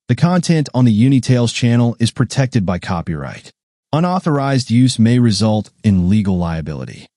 The content on the Unitales channel is protected by copyright. Unauthorized use may result in legal liability.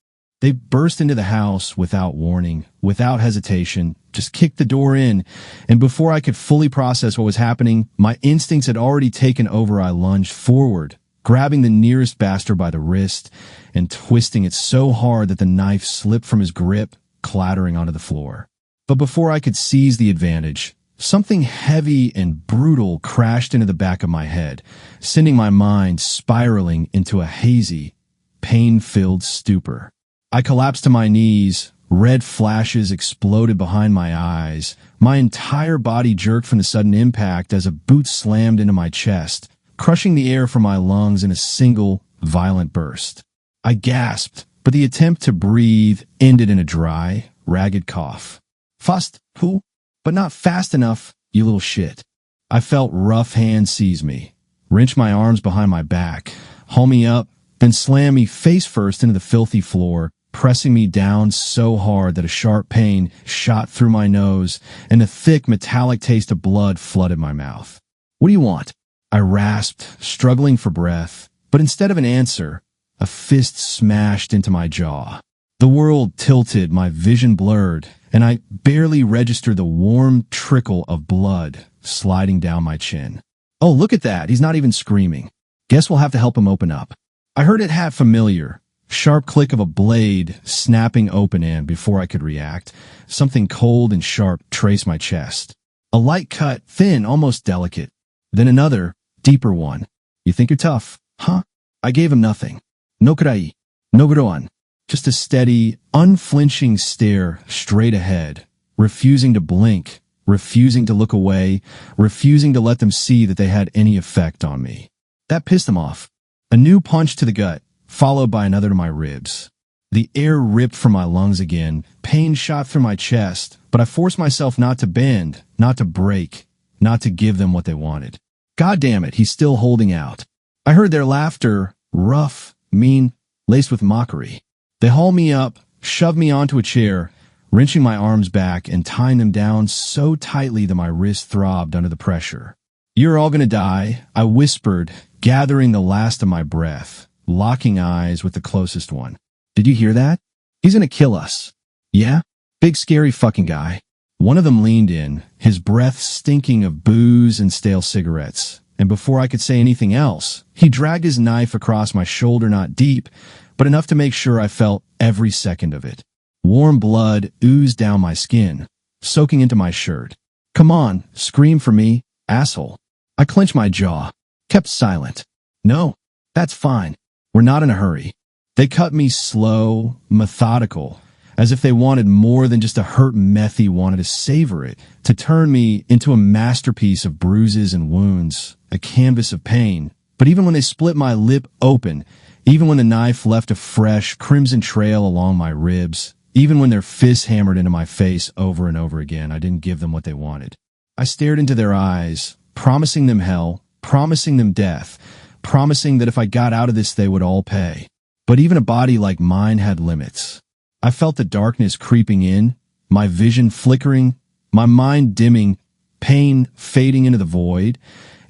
They burst into the house without warning, without hesitation, just kicked the door in, and before I could fully process what was happening, my instincts had already taken over. I lunged forward, grabbing the nearest bastard by the wrist and twisting it so hard that the knife slipped from his grip, clattering onto the floor. But before I could seize the advantage, something heavy and brutal crashed into the back of my head, sending my mind spiraling into a hazy, pain-filled stupor. I collapsed to my knees, red flashes exploded behind my eyes, my entire body jerked from the sudden impact as a boot slammed into my chest, crushing the air from my lungs in a single, violent burst. I gasped, but the attempt to breathe ended in a dry, ragged cough. Fast, who? But not fast enough, you little shit. I felt rough hands seize me, wrench my arms behind my back, haul me up, then slam me face first into the filthy floor, pressing me down so hard that a sharp pain shot through my nose and a thick metallic taste of blood flooded my mouth. What do you want? I rasped, struggling for breath, but instead of an answer, a fist smashed into my jaw. The world tilted, my vision blurred, and I barely registered the warm trickle of blood sliding down my chin. Oh, look at that. He's not even screaming. Guess we'll have to help him open up. I heard it have familiar. Sharp click of a blade snapping open, and before I could react, something cold and sharp traced my chest. A light cut, thin, almost delicate. Then another, deeper one. You think you're tough, huh? I gave him nothing. No kurai. No groan. Just a steady, unflinching stare straight ahead, refusing to blink, refusing to look away, refusing to let them see that they had any effect on me. That pissed them off. A new punch to the gut, followed by another to my ribs. The air ripped from my lungs again, pain shot through my chest, but I forced myself not to bend, not to break, not to give them what they wanted. God damn it, he's still holding out. I heard their laughter, rough, mean, laced with mockery. They hauled me up, shoved me onto a chair, wrenching my arms back and tying them down so tightly that my wrists throbbed under the pressure. You're all gonna die, I whispered, gathering the last of my breath, locking eyes with the closest one. Did you hear that? He's gonna kill us. Yeah? Big scary fucking guy. One of them leaned in, his breath stinking of booze and stale cigarettes, and before I could say anything else, he dragged his knife across my shoulder, not deep, but enough to make sure I felt every second of it. Warm blood oozed down my skin, soaking into my shirt. Come on, scream for me, asshole. I clenched my jaw, kept silent. No, that's fine. We're not in a hurry. They cut me slow, methodical, as if they wanted more than just a hurt methy wanted to savor it, to turn me into a masterpiece of bruises and wounds, a canvas of pain. But even when they split my lip open, even when the knife left a fresh, crimson trail along my ribs, even when their fists hammered into my face over and over again, I didn't give them what they wanted. I stared into their eyes, promising them hell, promising them death, promising that if I got out of this they would all pay. But even a body like mine had limits. I felt the darkness creeping in, my vision flickering, my mind dimming, pain fading into the void,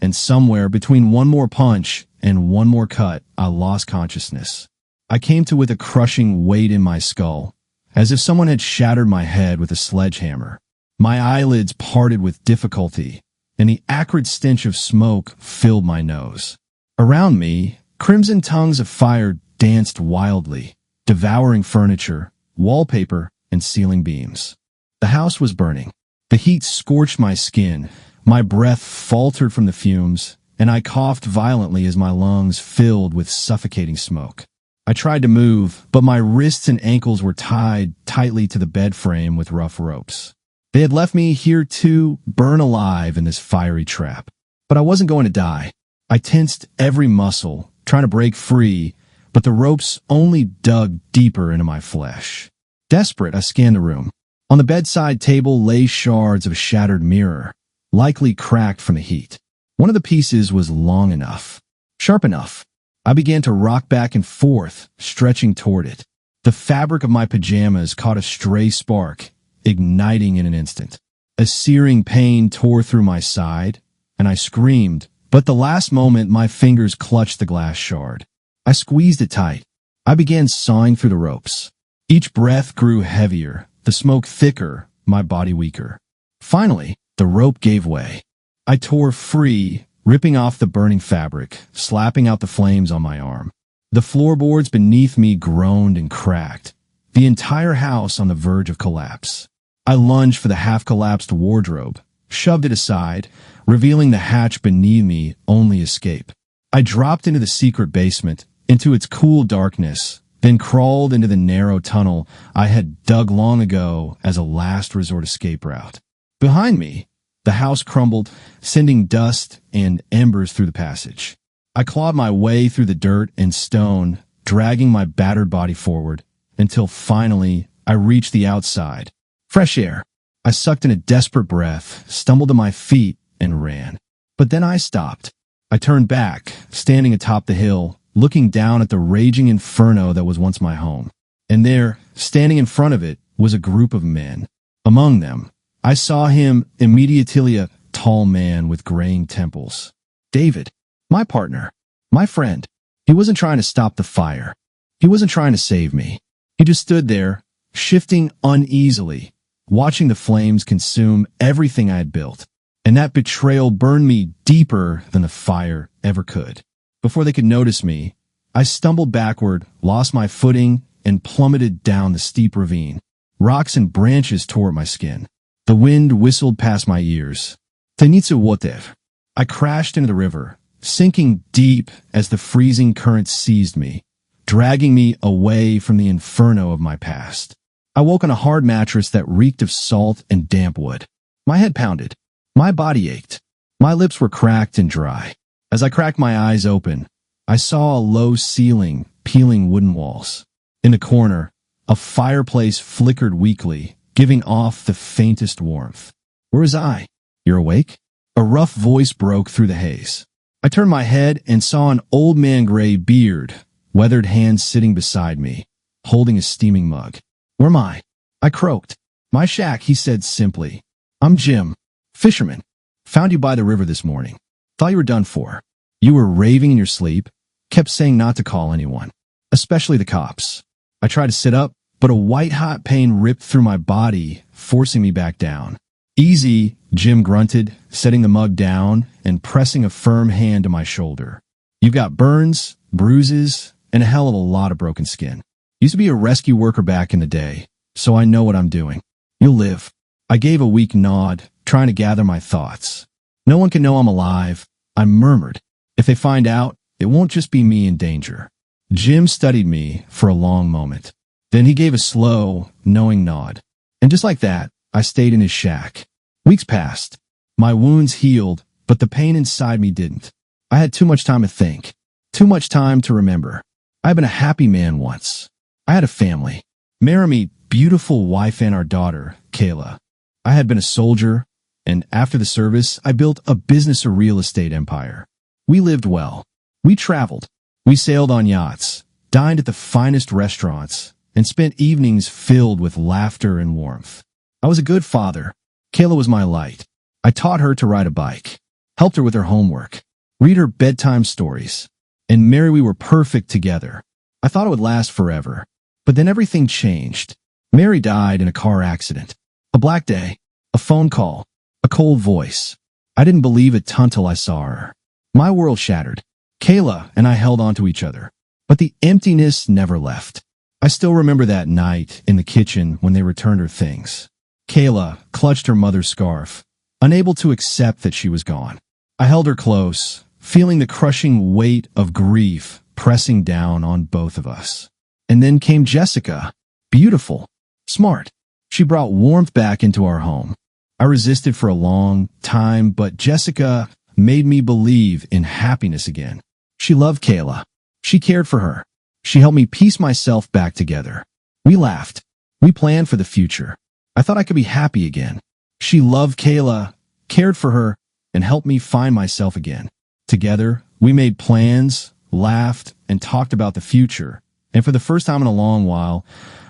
and somewhere between one more punch and one more cut, I lost consciousness. I came to with a crushing weight in my skull, as if someone had shattered my head with a sledgehammer. My eyelids parted with difficulty, and the acrid stench of smoke filled my nose. Around me, crimson tongues of fire danced wildly, devouring furniture, wallpaper, and ceiling beams. The house was burning. The heat scorched my skin, my breath faltered from the fumes, and I coughed violently as my lungs filled with suffocating smoke. I tried to move, but my wrists and ankles were tied tightly to the bed frame with rough ropes. They had left me here to burn alive in this fiery trap. But I wasn't going to die. I tensed every muscle, trying to break free, but the ropes only dug deeper into my flesh. Desperate, I scanned the room. On the bedside table lay shards of a shattered mirror, likely cracked from the heat. One of the pieces was long enough, sharp enough. I began to rock back and forth, stretching toward it. The fabric of my pajamas caught a stray spark, igniting in an instant. A searing pain tore through my side, and I screamed, but the last moment my fingers clutched the glass shard. I squeezed it tight. I began sawing through the ropes. Each breath grew heavier, the smoke thicker, my body weaker. Finally, the rope gave way. I tore free, ripping off the burning fabric, slapping out the flames on my arm. The floorboards beneath me groaned and cracked, the entire house on the verge of collapse. I lunged for the half-collapsed wardrobe, shoved it aside, revealing the hatch beneath me only escape. I dropped into the secret basement, into its cool darkness, then crawled into the narrow tunnel I had dug long ago as a last resort escape route. Behind me, the house crumbled, sending dust and embers through the passage. I clawed my way through the dirt and stone, dragging my battered body forward, until finally I reached the outside. Fresh air. I sucked in a desperate breath, stumbled to my feet, and ran. But then I stopped. I turned back, standing atop the hill, looking down at the raging inferno that was once my home. And there, standing in front of it, was a group of men. Among them, I saw him immediately, a tall man with graying temples. David, my partner, my friend. He wasn't trying to stop the fire. He wasn't trying to save me. He just stood there, shifting uneasily, watching the flames consume everything I had built. And that betrayal burned me deeper than the fire ever could. Before they could notice me, I stumbled backward, lost my footing, and plummeted down the steep ravine. Rocks and branches tore at my skin. The wind whistled past my ears. Tenitsu wotev. I crashed into the river, sinking deep as the freezing current seized me, dragging me away from the inferno of my past. I woke on a hard mattress that reeked of salt and damp wood. My head pounded. My body ached. My lips were cracked and dry. As I cracked my eyes open, I saw a low ceiling, peeling wooden walls. In the corner, a fireplace flickered weakly, giving off the faintest warmth. Where was I? You're awake? A rough voice broke through the haze. I turned my head and saw an old man, gray beard, weathered hands sitting beside me, holding a steaming mug. Where am I? I croaked. My shack, he said simply. I'm Jim, fisherman. Found you by the river this morning. Thought you were done for. You were raving in your sleep, kept saying not to call anyone, especially the cops. I tried to sit up, but a white-hot pain ripped through my body, forcing me back down. Easy, Jim grunted, setting the mug down and pressing a firm hand to my shoulder. You've got burns, bruises, and a hell of a lot of broken skin. Used to be a rescue worker back in the day, so I know what I'm doing. You'll live. I gave a weak nod, trying to gather my thoughts. No one can know I'm alive, I murmured. If they find out, it won't just be me in danger. Jim studied me for a long moment. Then he gave a slow, knowing nod. And just like that, I stayed in his shack. Weeks passed. My wounds healed, but the pain inside me didn't. I had too much time to think. Too much time to remember. I've been a happy man once. I had a family. Marry, beautiful wife, and our daughter, Kayla. I had been a soldier, and after the service, I built a business, a real estate empire. We lived well. We traveled. We sailed on yachts, dined at the finest restaurants, and spent evenings filled with laughter and warmth. I was a good father. Kayla was my light. I taught her to ride a bike, helped her with her homework, read her bedtime stories, and Mary, we were perfect together. I thought it would last forever, but then everything changed. Mary died in a car accident. A black day, a phone call, a cold voice. I didn't believe it until I saw her. My world shattered. Kayla and I held on to each other, but the emptiness never left. I still remember that night in the kitchen when they returned her things. Kayla clutched her mother's scarf, unable to accept that she was gone. I held her close, feeling the crushing weight of grief pressing down on both of us. And then came Jessica, beautiful, smart. She brought warmth back into our home. I resisted for a long time, but Jessica made me believe in happiness again. She loved Kayla. She cared for her. She helped me piece myself back together. We laughed. We planned for the future. I thought I could be happy again. She loved Kayla, cared for her, and helped me find myself again. Together, we made plans, laughed, and talked about the future. And for the first time in a long while,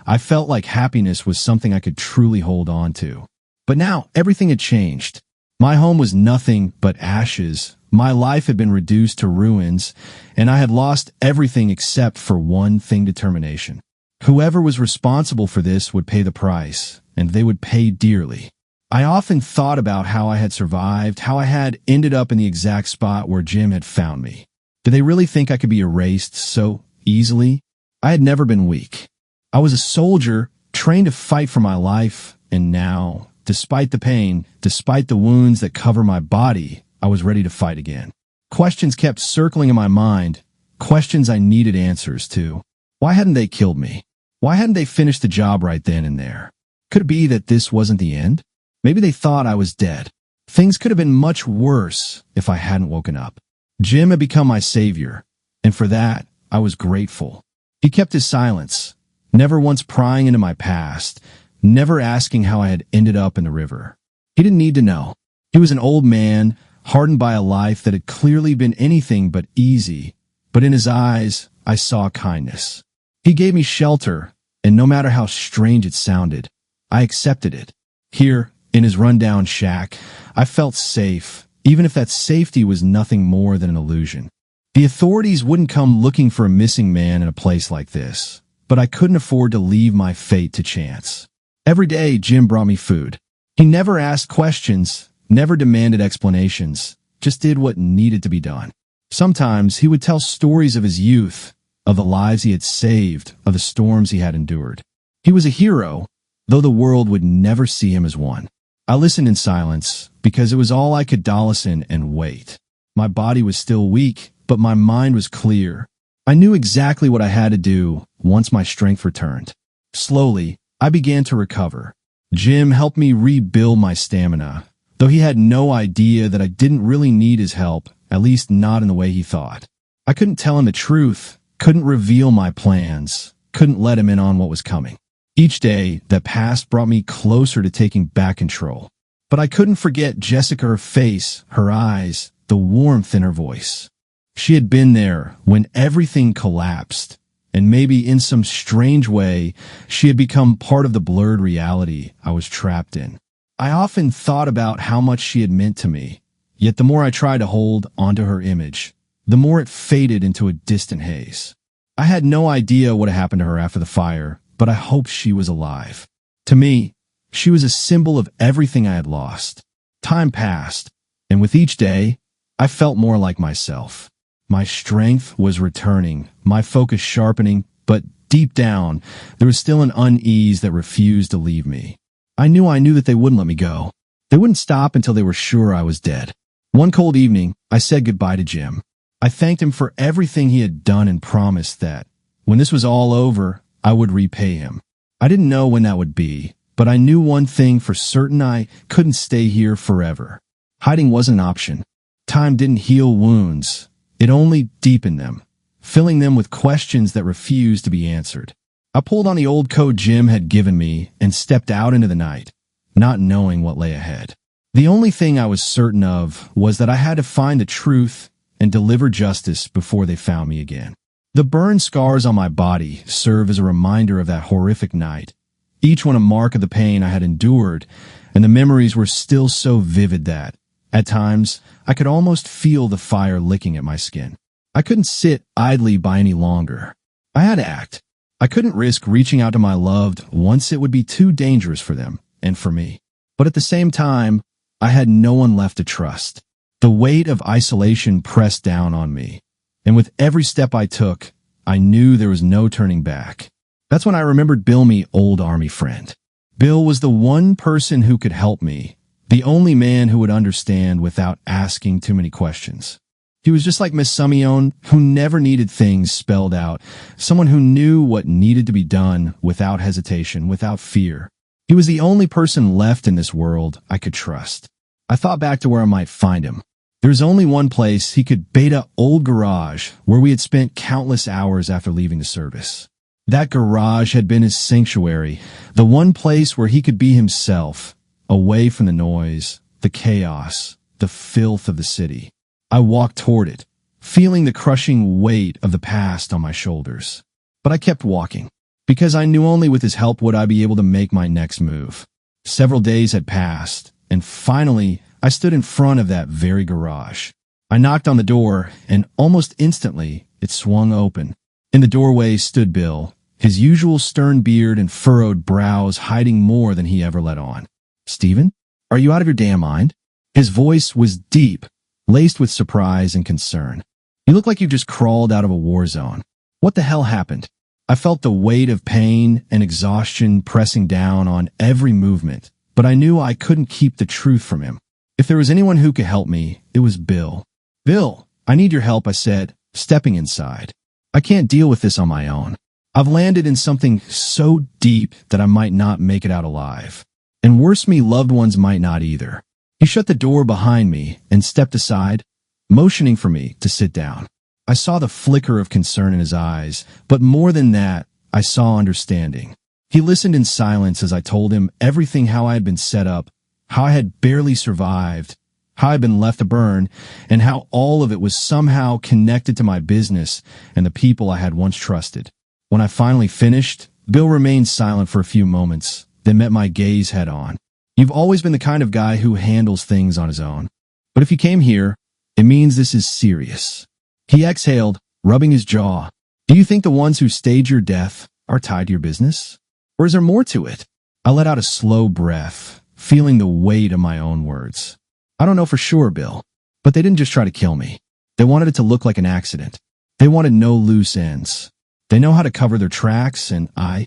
I felt like happiness was something I could truly hold on to. But now, everything had changed. My home was nothing but ashes. My life had been reduced to ruins, and I had lost everything except for one thing: determination. Whoever was responsible for this would pay the price, and they would pay dearly. I often thought about how I had survived, how I had ended up in the exact spot where Jim had found me. Did they really think I could be erased so easily? I had never been weak. I was a soldier, trained to fight for my life, and now, despite the pain, despite the wounds that cover my body, I was ready to fight again. Questions kept circling in my mind, questions I needed answers to. Why hadn't they killed me? Why hadn't they finished the job right then and there? Could it be that this wasn't the end? Maybe they thought I was dead. Things could have been much worse if I hadn't woken up. Jim had become my savior, and for that, I was grateful. He kept his silence, never once prying into my past, never asking how I had ended up in the river. He didn't need to know. He was an old man, hardened by a life that had clearly been anything but easy, but in his eyes, I saw kindness. He gave me shelter, and no matter how strange it sounded, I accepted it. Here, in his rundown shack, I felt safe, even if that safety was nothing more than an illusion. The authorities wouldn't come looking for a missing man in a place like this, but I couldn't afford to leave my fate to chance. Every day, Jim brought me food. He never asked questions, never demanded explanations, just did what needed to be done. Sometimes he would tell stories of his youth, of the lives he had saved, of the storms he had endured. He was a hero, though the world would never see him as one. I listened in silence, because it was all I could listen and wait. My body was still weak, but my mind was clear. I knew exactly what I had to do once my strength returned. Slowly, I began to recover. Jim helped me rebuild my stamina, though he had no idea that I didn't really need his help, at least not in the way he thought. I couldn't tell him the truth, couldn't reveal my plans, couldn't let him in on what was coming. Each day that passed brought me closer to taking back control. But I couldn't forget Jessica, her face, her eyes, the warmth in her voice. She had been there when everything collapsed, and maybe in some strange way, she had become part of the blurred reality I was trapped in. I often thought about how much she had meant to me, yet the more I tried to hold onto her image, the more it faded into a distant haze. I had no idea what had happened to her after the fire, but I hoped she was alive. To me, she was a symbol of everything I had lost. Time passed, and with each day, I felt more like myself. My strength was returning, my focus sharpening, but deep down, there was still an unease that refused to leave me. I knew that they wouldn't let me go. They wouldn't stop until they were sure I was dead. One cold evening, I said goodbye to Jim. I thanked him for everything he had done and promised that, when this was all over, I would repay him. I didn't know when that would be, but I knew one thing for certain: I couldn't stay here forever. Hiding wasn't an option. Time didn't heal wounds. It only deepened them, filling them with questions that refused to be answered. I pulled on the old coat Jim had given me and stepped out into the night, not knowing what lay ahead. The only thing I was certain of was that I had to find the truth and deliver justice before they found me again. The burn scars on my body serve as a reminder of that horrific night, each one a mark of the pain I had endured, and the memories were still so vivid that, at times, I could almost feel the fire licking at my skin. I couldn't sit idly by any longer. I had to act. I couldn't risk reaching out to my loved once it would be too dangerous for them and for me. But at the same time, I had no one left to trust. The weight of isolation pressed down on me, and with every step I took, I knew there was no turning back. That's when I remembered Bill, my old army friend. Bill was the one person who could help me, the only man who would understand without asking too many questions. He was just like Miss Simeone, who never needed things spelled out, someone who knew what needed to be done without hesitation, without fear. He was the only person left in this world I could trust. I thought back to where I might find him. There's only one place: he could beta old garage where we had spent countless hours after leaving the service. That garage had been his sanctuary, the one place where he could be himself, away from the noise, the chaos, the filth of the city. I walked toward it, feeling the crushing weight of the past on my shoulders. But I kept walking, because I knew only with his help would I be able to make my next move. Several days had passed, and finally I stood in front of that very garage. I knocked on the door, and almost instantly, it swung open. In the doorway stood Bill, his usual stern beard and furrowed brows hiding more than he ever let on. "Stephen, are you out of your damn mind?" His voice was deep, laced with surprise and concern. "You look like you just crawled out of a war zone. What the hell happened?" I felt the weight of pain and exhaustion pressing down on every movement, but I knew I couldn't keep the truth from him. If there was anyone who could help me, it was Bill. "Bill, I need your help," I said, stepping inside. "I can't deal with this on my own. I've landed in something so deep that I might not make it out alive. And worse me, loved ones might not either." He shut the door behind me and stepped aside, motioning for me to sit down. I saw the flicker of concern in his eyes, but more than that, I saw understanding. He listened in silence as I told him everything: how I had been set up, how I had barely survived, how I had been left to burn, and how all of it was somehow connected to my business and the people I had once trusted. When I finally finished, Bill remained silent for a few moments, then met my gaze head on. "You've always been the kind of guy who handles things on his own. But if you came here, it means this is serious." He exhaled, rubbing his jaw. "Do you think the ones who stage your death are tied to your business? Or is there more to it?" I let out a slow breath, feeling the weight of my own words. "I don't know for sure, Bill, but they didn't just try to kill me. They wanted it to look like an accident. They wanted no loose ends. They know how to cover their tracks, and I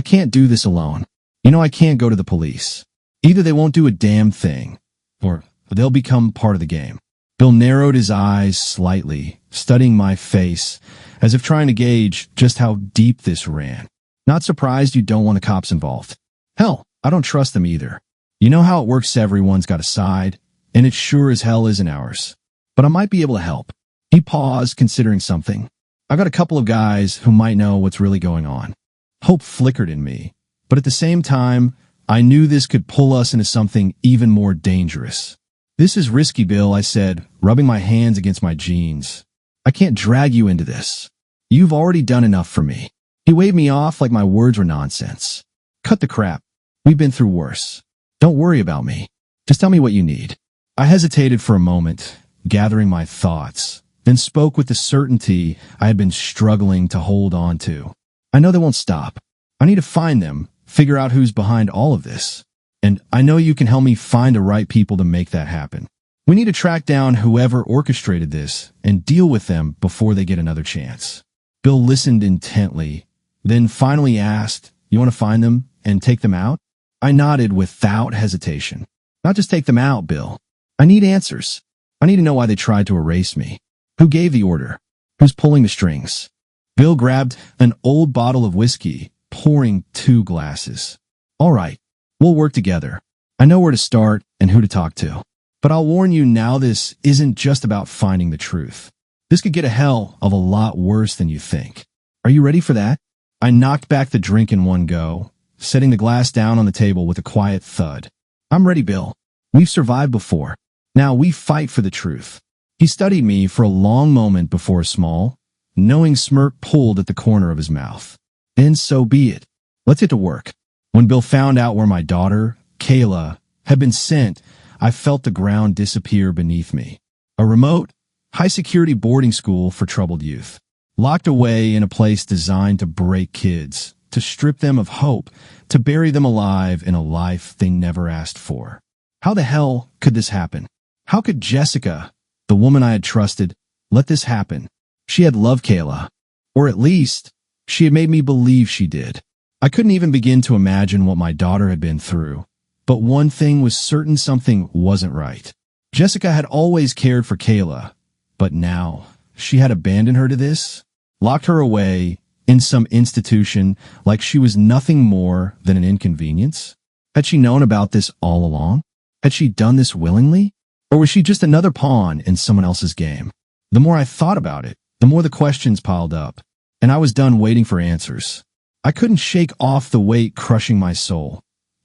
can't do this alone. You know, I can't go to the police. Either they won't do a damn thing, or they'll become part of the game." Bill narrowed his eyes slightly, studying my face, as if trying to gauge just how deep this ran. "Not surprised you don't want the cops involved. Hell, I don't trust them either. You know how it works, everyone's got a side, and it sure as hell isn't ours. But I might be able to help." He paused, considering something. "I got a couple of guys who might know what's really going on." Hope flickered in me, but at the same time, I knew this could pull us into something even more dangerous. "This is risky, Bill," I said, rubbing my hands against my jeans. "I can't drag you into this. You've already done enough for me." He waved me off like my words were nonsense. "Cut the crap. We've been through worse. Don't worry about me. Just tell me what you need." I hesitated for a moment, gathering my thoughts, then spoke with the certainty I had been struggling to hold on to. "I know they won't stop. I need to find them, figure out who's behind all of this. And I know you can help me find the right people to make that happen. We need to track down whoever orchestrated this and deal with them before they get another chance." Bill listened intently, then finally asked, "You want to find them and take them out?" I nodded without hesitation. "Not just take them out, Bill. I need answers. I need to know why they tried to erase me. Who gave the order? Who's pulling the strings?" Bill grabbed an old bottle of whiskey, pouring 2 glasses. "All right. We'll work together. I know where to start and who to talk to. But I'll warn you now, this isn't just about finding the truth. This could get a hell of a lot worse than you think. Are you ready for that?" I knocked back the drink in one go, setting the glass down on the table with a quiet thud. "I'm ready, Bill. We've survived before. Now we fight for the truth." He studied me for a long moment before a small, knowing smirk pulled at the corner of his mouth. "Then so be it. Let's get to work." When Bill found out where my daughter, Kayla, had been sent, I felt the ground disappear beneath me. A remote, high-security boarding school for troubled youth, locked away in a place designed to break kids, to strip them of hope, to bury them alive in a life they never asked for. How the hell could this happen? How could Jessica, the woman I had trusted, let this happen? She had loved Kayla, or at least, she had made me believe she did. I couldn't even begin to imagine what my daughter had been through. But one thing was certain: something wasn't right. Jessica had always cared for Kayla, but now she had abandoned her to this, locked her away in some institution like she was nothing more than an inconvenience. Had she known about this all along? Had she done this willingly? Or was she just another pawn in someone else's game? The more I thought about it, the more the questions piled up, and I was done waiting for answers. I couldn't shake off the weight crushing my soul.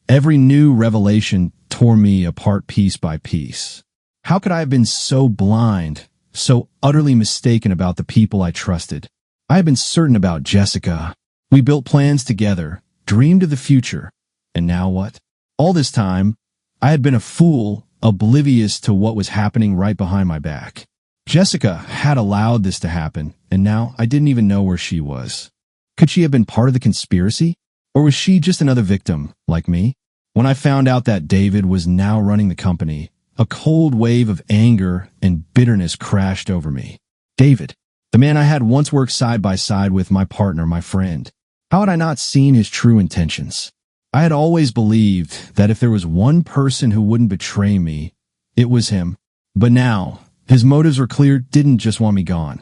Every new revelation tore me apart piece by piece. How could I have been so blind, so utterly mistaken about the people I trusted? I had been certain about Jessica. We built plans together, dreamed of the future. And now what? All this time, I had been a fool oblivious to what was happening right behind my back. Jessica had allowed this to happen, and now I didn't even know where she was. Could she have been part of the conspiracy? Or was she just another victim, like me? When I found out that David was now running the company, a cold wave of anger and bitterness crashed over me. David, the man I had once worked side by side with, my partner, my friend. How had I not seen his true intentions? I had always believed that if there was one person who wouldn't betray me, it was him. But now, his motives were clear. Didn't just want me gone.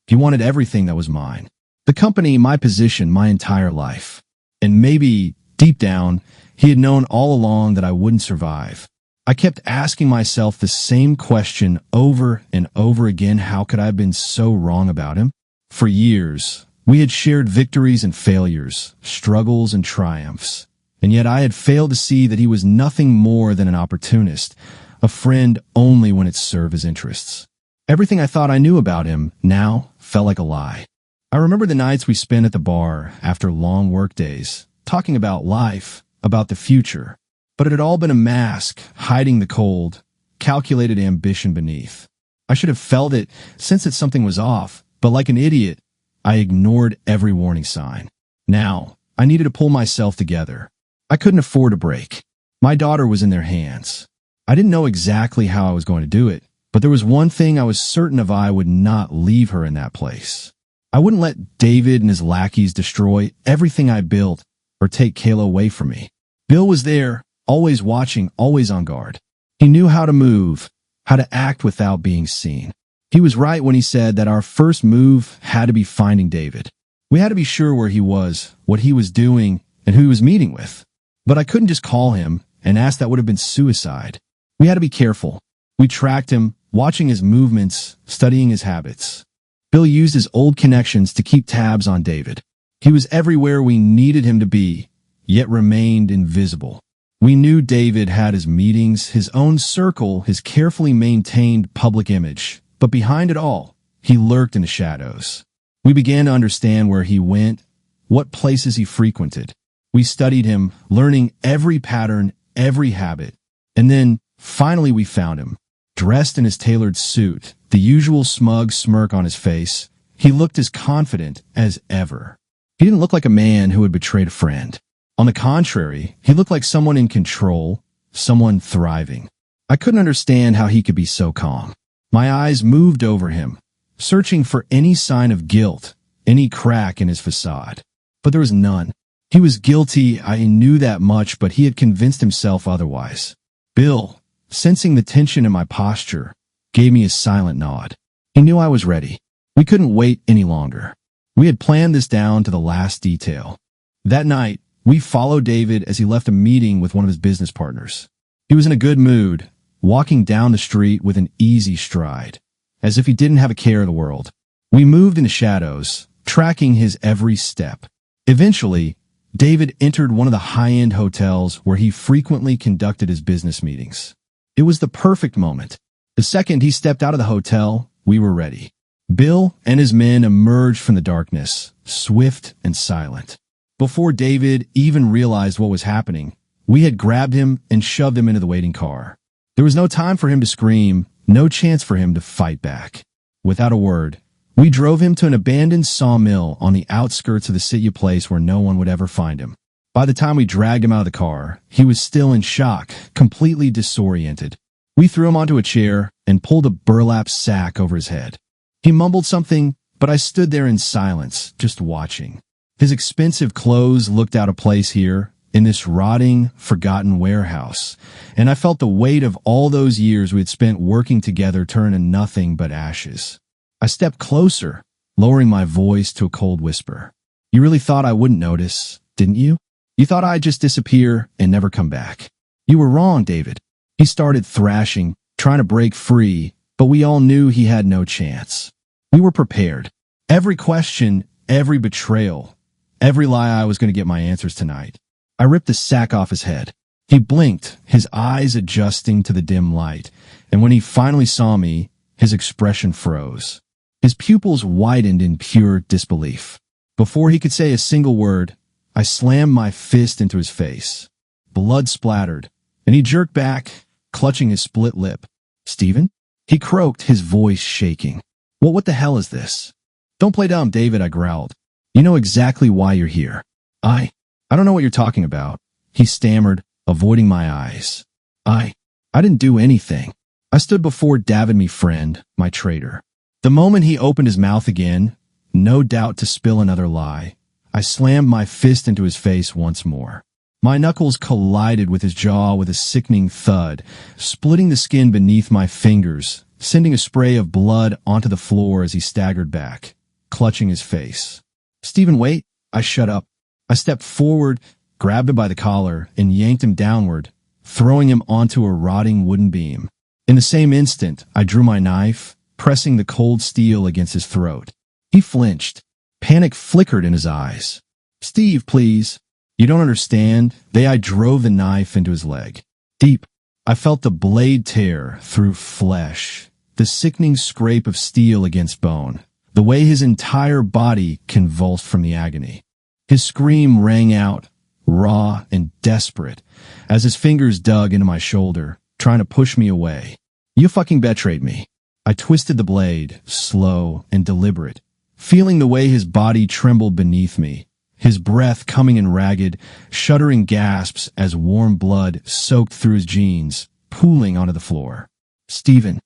He wanted everything that was mine. The company, my position, my entire life. And maybe, deep down, he had known all along that I wouldn't survive. I kept asking myself the same question over and over again. How could I have been so wrong about him? For years, we had shared victories and failures, struggles and triumphs. And yet I had failed to see that he was nothing more than an opportunist, a friend only when it served his interests. Everything I thought I knew about him now felt like a lie. I remember the nights we spent at the bar after long work days, talking about life, about the future. But it had all been a mask, hiding the cold, calculated ambition beneath. I should have felt it, sensed that something was off, but like an idiot, I ignored every warning sign. Now, I needed to pull myself together. I couldn't afford a break. My daughter was in their hands. I didn't know exactly how I was going to do it, but there was one thing I was certain of: I would not leave her in that place. I wouldn't let David and his lackeys destroy everything I built or take Kayla away from me. Bill was there, always watching, always on guard. He knew how to move, how to act without being seen. He was right when he said that our first move had to be finding David. We had to be sure where he was, what he was doing, and who he was meeting with. But I couldn't just call him and ask. That would have been suicide. We had to be careful. We tracked him, watching his movements, studying his habits. Bill used his old connections to keep tabs on David. He was everywhere we needed him to be, yet remained invisible. We knew David had his meetings, his own circle, his carefully maintained public image. But behind it all, he lurked in the shadows. We began to understand where he went, what places he frequented. We studied him, learning every pattern, every habit. And then, finally, we found him. Dressed in his tailored suit, the usual smug smirk on his face, he looked as confident as ever. He didn't look like a man who had betrayed a friend. On the contrary, he looked like someone in control, someone thriving. I couldn't understand how he could be so calm. My eyes moved over him, searching for any sign of guilt, any crack in his facade. But there was none. He was guilty, I knew that much, but he had convinced himself otherwise. Bill, sensing the tension in my posture, gave me a silent nod. He knew I was ready. We couldn't wait any longer. We had planned this down to the last detail. That night, we followed David as he left a meeting with one of his business partners. He was in a good mood, walking down the street with an easy stride, as if he didn't have a care in the world. We moved in the shadows, tracking his every step. Eventually, David entered one of the high-end hotels where he frequently conducted his business meetings. It was the perfect moment. The second he stepped out of the hotel, we were ready. Bill and his men emerged from the darkness, swift and silent. Before David even realized what was happening, we had grabbed him and shoved him into the waiting car. There was no time for him to scream, no chance for him to fight back. Without a word, we drove him to an abandoned sawmill on the outskirts of the city, a place where no one would ever find him. By the time we dragged him out of the car, he was still in shock, completely disoriented. We threw him onto a chair and pulled a burlap sack over his head. He mumbled something, but I stood there in silence, just watching. His expensive clothes looked out of place here, in this rotting, forgotten warehouse, and I felt the weight of all those years we had spent working together turn into nothing but ashes. I stepped closer, lowering my voice to a cold whisper. You really thought I wouldn't notice, didn't you? You thought I'd just disappear and never come back. You were wrong, David. He started thrashing, trying to break free, but we all knew he had no chance. We were prepared. Every question, every betrayal, every lie, I was going to get my answers tonight. I ripped the sack off his head. He blinked, his eyes adjusting to the dim light, and when he finally saw me, his expression froze. His pupils widened in pure disbelief. Before he could say a single word, I slammed my fist into his face. Blood splattered, and he jerked back, clutching his split lip. "Stephen?" He croaked, his voice shaking. "Well, what the hell is this?" "Don't play dumb, David," I growled. "You know exactly why you're here." I don't know what you're talking about," he stammered, avoiding my eyes. I didn't do anything. I stood before David, me friend, my traitor. The moment he opened his mouth again, no doubt to spill another lie, I slammed my fist into his face once more. My knuckles collided with his jaw with a sickening thud, splitting the skin beneath my fingers, sending a spray of blood onto the floor as he staggered back, clutching his face. "Stephen, wait." I shut up. I stepped forward, grabbed him by the collar, and yanked him downward, throwing him onto a rotting wooden beam. In the same instant, I drew my knife, pressing the cold steel against his throat. He flinched. Panic flickered in his eyes. "Steve, please." "You don't understand." I drove the knife into his leg. Deep. I felt the blade tear through flesh, the sickening scrape of steel against bone, the way his entire body convulsed from the agony. His scream rang out, raw and desperate, as his fingers dug into my shoulder, trying to push me away. "You fucking betrayed me." I twisted the blade, slow and deliberate, feeling the way his body trembled beneath me, his breath coming in ragged, shuddering gasps as warm blood soaked through his jeans, pooling onto the floor. "Stephen,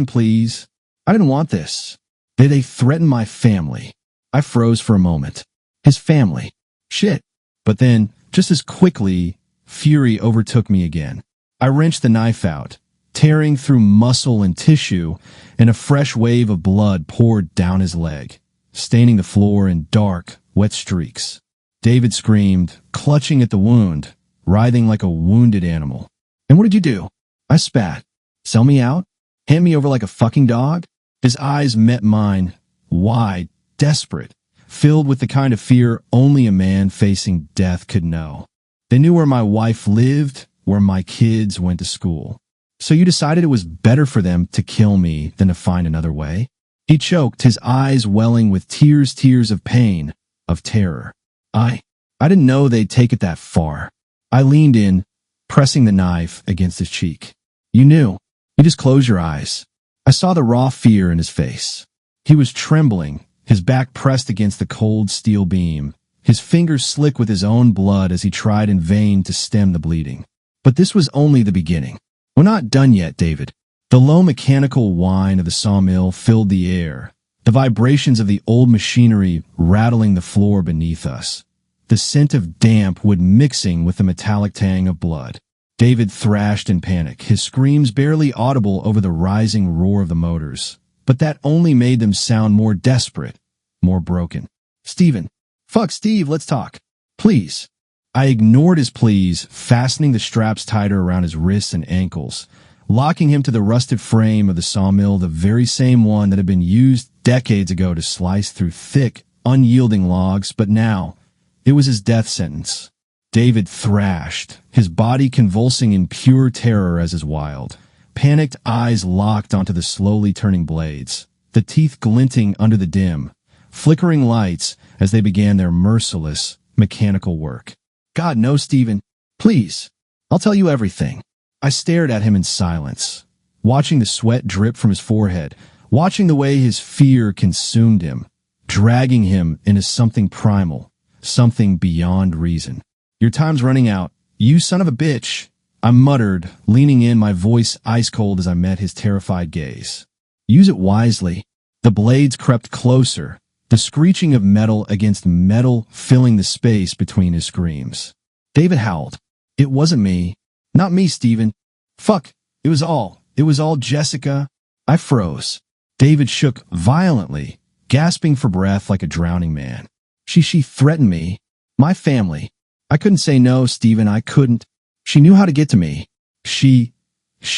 please." I didn't want this. They threatened my family. I froze for a moment. His family. Shit. But then, just as quickly, fury overtook me again. I wrenched the knife out, tearing through muscle and tissue, and a fresh wave of blood poured down his leg, staining the floor in dark, wet streaks. David screamed, clutching at the wound, writhing like a wounded animal. "And what did you do?" I spat. "Sell me out? Hand me over like a fucking dog?" His eyes met mine, wide, desperate, filled with the kind of fear only a man facing death could know. They knew where my wife lived, where my kids went to school. "So you decided it was better for them to kill me than to find another way?" He choked, his eyes welling with tears of pain, of terror. I didn't know they'd take it that far." I leaned in, pressing the knife against his cheek. "You knew. You just closed your eyes." I saw the raw fear in his face. He was trembling, his back pressed against the cold steel beam, his fingers slick with his own blood as he tried in vain to stem the bleeding. But this was only the beginning. "We're not done yet, David." The low mechanical whine of the sawmill filled the air, the vibrations of the old machinery rattling the floor beneath us, the scent of damp wood mixing with the metallic tang of blood. David thrashed in panic, his screams barely audible over the rising roar of the motors. But that only made them sound more desperate, more broken. "Stephen." "Fuck, Steve, let's talk. Please." I ignored his pleas, fastening the straps tighter around his wrists and ankles, locking him to the rusted frame of the sawmill, the very same one that had been used decades ago to slice through thick, unyielding logs, but now it was his death sentence. David thrashed, his body convulsing in pure terror as his wild, panicked eyes locked onto the slowly turning blades, the teeth glinting under the dim, flickering lights as they began their merciless, mechanical work. "God, no, Stephen. Please. I'll tell you everything." I stared at him in silence, watching the sweat drip from his forehead, watching the way his fear consumed him, dragging him into something primal, something beyond reason. "Your time's running out. You son of a bitch," I muttered, leaning in, my voice ice cold as I met his terrified gaze. "Use it wisely." The blades crept closer, the screeching of metal against metal filling the space between his screams. David howled. "It wasn't me. Not me, Stephen. Fuck. It was all Jessica." I froze. David shook violently, gasping for breath like a drowning man. She threatened me. My family. I couldn't say no, Stephen, I couldn't. She knew how to get to me. She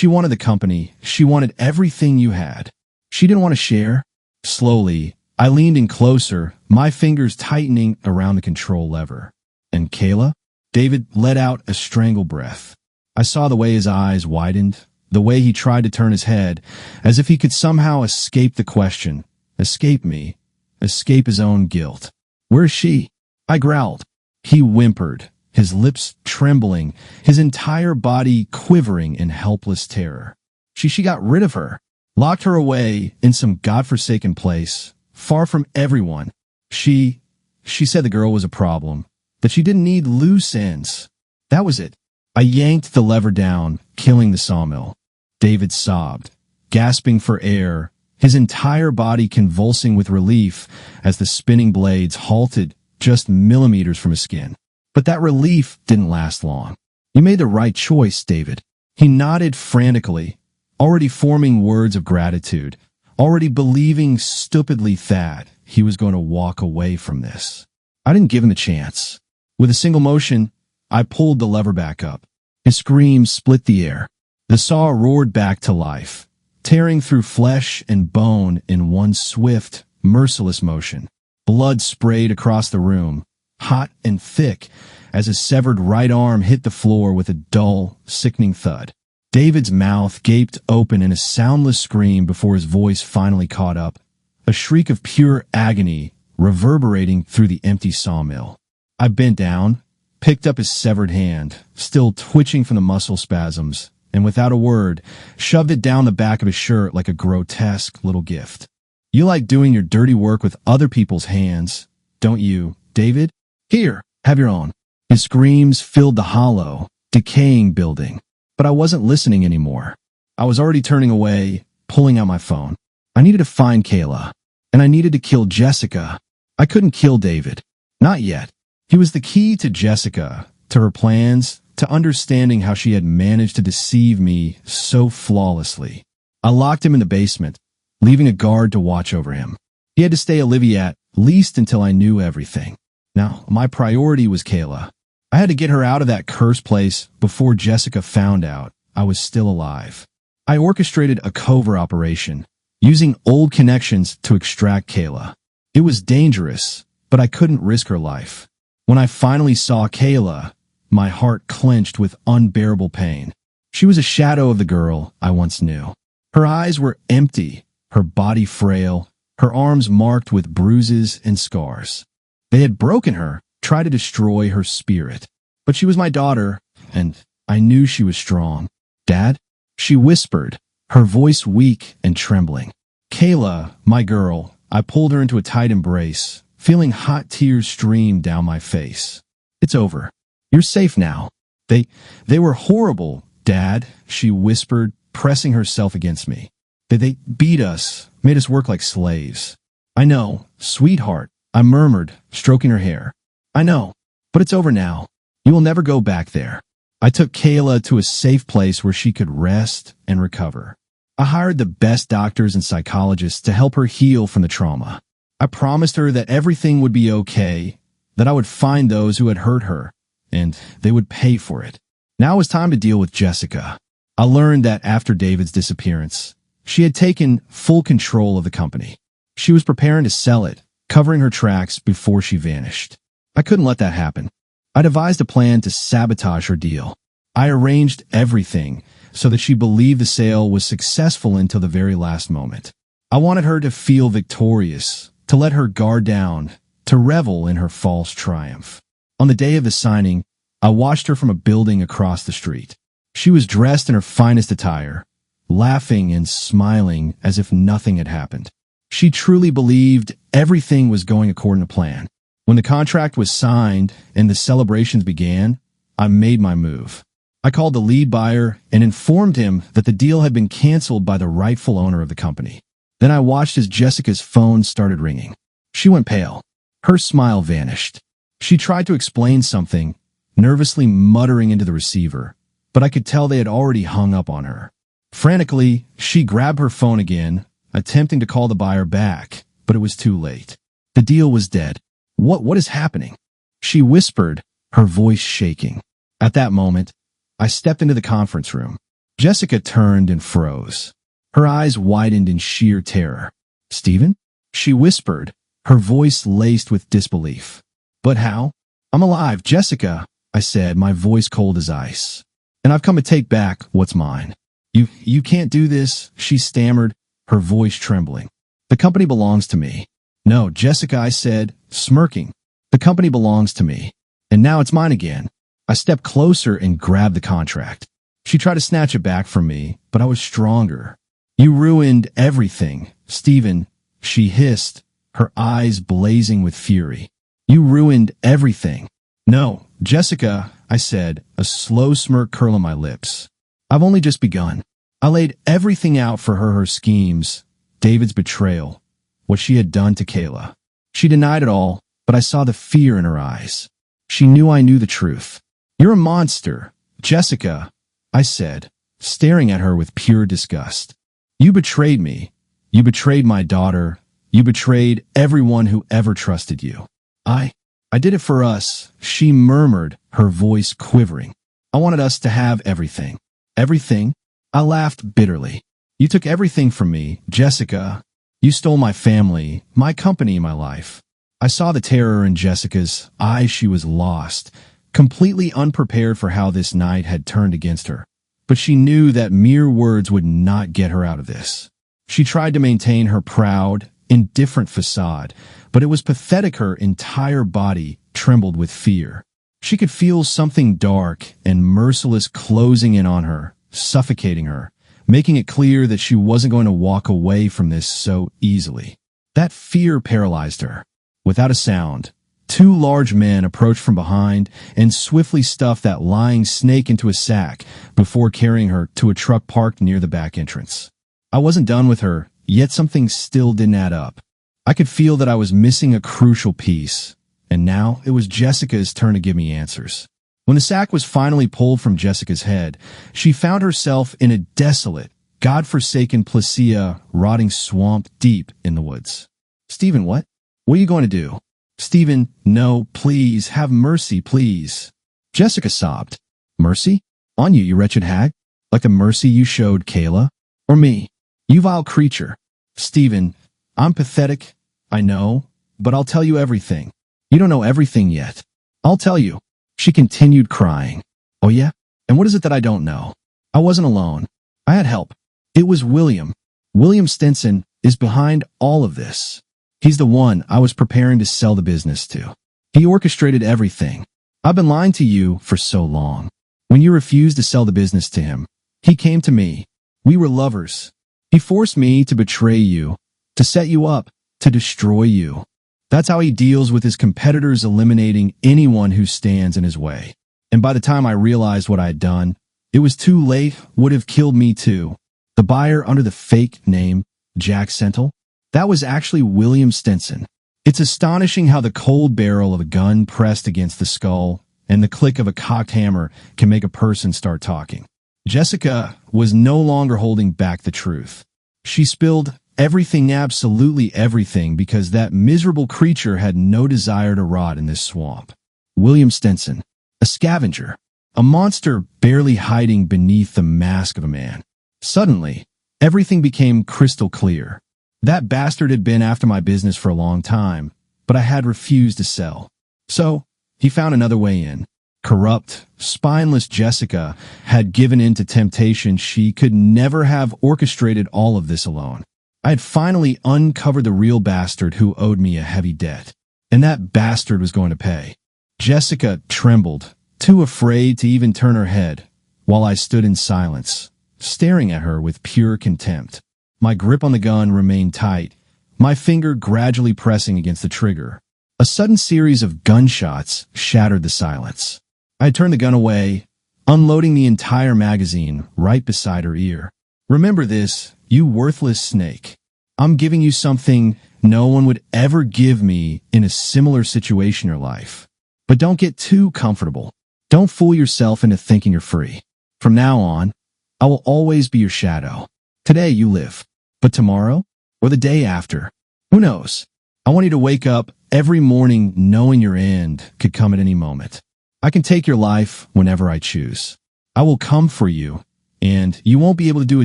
wanted the company. She wanted everything you had. She didn't want to share. Slowly, I leaned in closer, my fingers tightening around the control lever. "And Kayla?" David let out a strangled breath. I saw the way his eyes widened, the way he tried to turn his head, as if he could somehow escape the question, escape me, escape his own guilt. "Where is she?" I growled. He whimpered, his lips trembling, his entire body quivering in helpless terror. She got rid of her, locked her away in some godforsaken place, far from everyone. She said the girl was a problem, that she didn't need loose ends. That was it. I yanked the lever down, killing the sawmill. David sobbed, gasping for air, his entire body convulsing with relief as the spinning blades halted just millimeters from his skin. But that relief didn't last long. You made the right choice, David. He nodded frantically, already forming words of gratitude, already believing stupidly that he was going to walk away from this. I didn't give him the chance. With a single motion, I pulled the lever back up. His scream split the air. The saw roared back to life, tearing through flesh and bone in one swift, merciless motion. Blood sprayed across the room, hot and thick, as his severed right arm hit the floor with a dull, sickening thud. David's mouth gaped open in a soundless scream before his voice finally caught up, a shriek of pure agony reverberating through the empty sawmill. I bent down, picked up his severed hand, still twitching from the muscle spasms, and without a word, shoved it down the back of his shirt like a grotesque little gift. You like doing your dirty work with other people's hands, don't you, David? Here, have your own. His screams filled the hollow, decaying building. But I wasn't listening anymore. I was already turning away, pulling out my phone. I needed to find Kayla, and I needed to kill Jessica. I couldn't kill David. Not yet. He was the key to Jessica, to her plans, to understanding how she had managed to deceive me so flawlessly. I locked him in the basement, leaving a guard to watch over him. He had to stay Olivia at least until I knew everything. Now, my priority was Kayla. I had to get her out of that cursed place before Jessica found out I was still alive. I orchestrated a covert operation, using old connections to extract Kayla. It was dangerous, but I couldn't risk her life. When I finally saw Kayla, my heart clenched with unbearable pain. She was a shadow of the girl I once knew. Her eyes were empty, her body frail, her arms marked with bruises and scars. They had broken her, tried to destroy her spirit. But she was my daughter, and I knew she was strong. Dad? She whispered, her voice weak and trembling. Kayla, my girl. I pulled her into a tight embrace, feeling hot tears stream down my face. It's over. You're safe now. They were horrible, Dad, she whispered, pressing herself against me. They beat us, made us work like slaves. I know, sweetheart, I murmured, stroking her hair. I know, but it's over now. You will never go back there. I took Kayla to a safe place where she could rest and recover. I hired the best doctors and psychologists to help her heal from the trauma. I promised her that everything would be okay, that I would find those who had hurt her, and they would pay for it. Now it was time to deal with Jessica. I learned that after David's disappearance, she had taken full control of the company. She was preparing to sell it, covering her tracks before she vanished. I couldn't let that happen. I devised a plan to sabotage her deal. I arranged everything so that she believed the sale was successful until the very last moment. I wanted her to feel victorious, to let her guard down, to revel in her false triumph. On the day of the signing, I watched her from a building across the street. She was dressed in her finest attire, laughing and smiling as if nothing had happened. She truly believed everything was going according to plan. When the contract was signed and the celebrations began, I made my move. I called the lead buyer and informed him that the deal had been canceled by the rightful owner of the company. Then I watched as Jessica's phone started ringing. She went pale. Her smile vanished. She tried to explain something, nervously muttering into the receiver, but I could tell they had already hung up on her. Frantically, she grabbed her phone again, attempting to call the buyer back, but it was too late. The deal was dead. What is happening? She whispered, her voice shaking. At that moment, I stepped into the conference room. Jessica turned and froze. Her eyes widened in sheer terror. Stephen? She whispered, her voice laced with disbelief. But how? I'm alive, Jessica, I said, my voice cold as ice. And I've come to take back what's mine. You can't do this, she stammered, her voice trembling. The company belongs to me. No, Jessica, I said, smirking. The company belongs to me. And now it's mine again. I stepped closer and grabbed the contract. She tried to snatch it back from me, but I was stronger. You ruined everything, Stephen, she hissed, her eyes blazing with fury. You ruined everything. No, Jessica, I said, a slow smirk curling my lips. I've only just begun. I laid everything out for her schemes, David's betrayal, what she had done to Kayla. She denied it all, but I saw the fear in her eyes. She knew I knew the truth. You're a monster, Jessica, I said, staring at her with pure disgust. You betrayed me. You betrayed my daughter. You betrayed everyone who ever trusted you. I did it for us, she murmured, her voice quivering. I wanted us to have everything. Everything? I laughed bitterly. You took everything from me, Jessica. You stole my family, my company, my life. I saw the terror in Jessica's eyes. She was lost, completely unprepared for how this night had turned against her. But she knew that mere words would not get her out of this. She tried to maintain her proud, indifferent facade, but it was pathetic. Her entire body trembled with fear. She could feel something dark and merciless closing in on her, suffocating her, making it clear that she wasn't going to walk away from this so easily. That fear paralyzed her. Without a sound, two large men approached from behind and swiftly stuffed that lying snake into a sack before carrying her to a truck parked near the back entrance. I wasn't done with her, yet something still didn't add up. I could feel that I was missing a crucial piece, and now it was Jessica's turn to give me answers. When the sack was finally pulled from Jessica's head, she found herself in a desolate, God-forsaken placia, rotting swamp deep in the woods. Stephen, what? What are you going to do? Stephen, no, please, have mercy, please. Jessica sobbed. Mercy? On you, you wretched hag? Like the mercy you showed Kayla? Or me? You vile creature. Stephen, I'm pathetic, I know, but I'll tell you everything. You don't know everything yet. I'll tell you. She continued crying. Oh yeah? And what is it that I don't know? I wasn't alone. I had help. It was William. William Stinson is behind all of this. He's the one I was preparing to sell the business to. He orchestrated everything. I've been lying to you for so long. When you refused to sell the business to him, he came to me. We were lovers. He forced me to betray you, to set you up, to destroy you. That's how he deals with his competitors, eliminating anyone who stands in his way. And by the time I realized what I had done, it was too late, would have killed me too. The buyer under the fake name, Jack Sentinel, that was actually William Stinson. It's astonishing how the cold barrel of a gun pressed against the skull and the click of a cocked hammer can make a person start talking. Jessica was no longer holding back the truth. She spilled everything, absolutely everything, because that miserable creature had no desire to rot in this swamp. William Stinson, a scavenger, a monster barely hiding beneath the mask of a man. Suddenly, everything became crystal clear. That bastard had been after my business for a long time, but I had refused to sell. So, he found another way in. Corrupt, spineless Jessica had given in to temptation. She could never have orchestrated all of this alone. I had finally uncovered the real bastard who owed me a heavy debt, and that bastard was going to pay. Jessica trembled, too afraid to even turn her head, while I stood in silence, staring at her with pure contempt. My grip on the gun remained tight, my finger gradually pressing against the trigger. A sudden series of gunshots shattered the silence. I had turned the gun away, unloading the entire magazine right beside her ear. Remember this, you worthless snake. I'm giving you something no one would ever give me in a similar situation in your life. But don't get too comfortable. Don't fool yourself into thinking you're free. From now on, I will always be your shadow. Today you live, but tomorrow or the day after, who knows? I want you to wake up every morning knowing your end could come at any moment. I can take your life whenever I choose. I will come for you, and you won't be able to do a